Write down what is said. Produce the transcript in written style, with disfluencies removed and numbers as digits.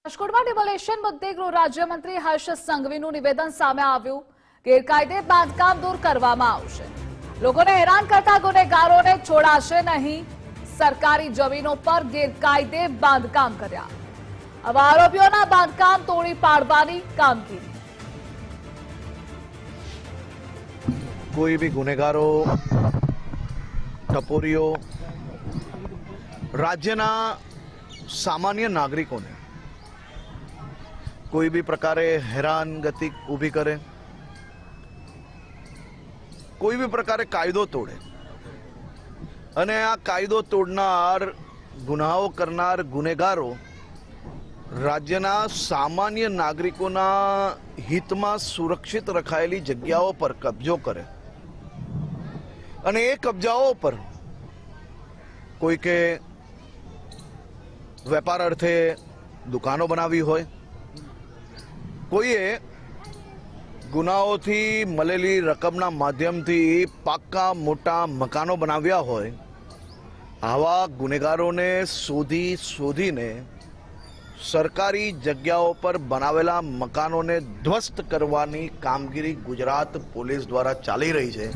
રાજકોટમાં ડિમોલેશન મુદ્દે ગૃહ રાજ્યમંત્રી હર્ષ સંઘવીનું નિવેદન સામે આવ્યું। ગેરકાયદે બાંધકામ દૂર કરવામાં આવશે, લોકોને હેરાન કરતા ગુનેગારોને છોડાશે નહીં। સરકારી જમીનો પર ગેરકાયદે બાંધકામ કર્યા, આવા આરોપીઓના બાંધકામ તોડી પાડવાની કામગીરી। कोई भी गुनेगारो टपोरीओ राज्यना सामान्य नागरिकों ने कोई भी प्रकारे हैरान गति ऊभी करे, कोई भी प्रकारे कायदो तोड़े अने आ कायदो तोड़नार गुनाहो करनार गुनेगारो राज्यना सामान्य नागरिकोना हितमां सुरक्षित रखायेली जग्याओं पर कब्जो करे अने ए कब्जाओं पर कोई के वेपार अर्थे दुकानों बनावी होय, कोईए गुनाओथी मलेली रकमना माध्यमथी पाक्का मोटा मकानो बनाव्या होय, आवा गुनेगारोने शोधीने सरकारी जग्याओं पर बनावेला मकानों ने ध्वस्त करवानी कामगीरी गुजरात पुलिस द्वारा चाली रही है।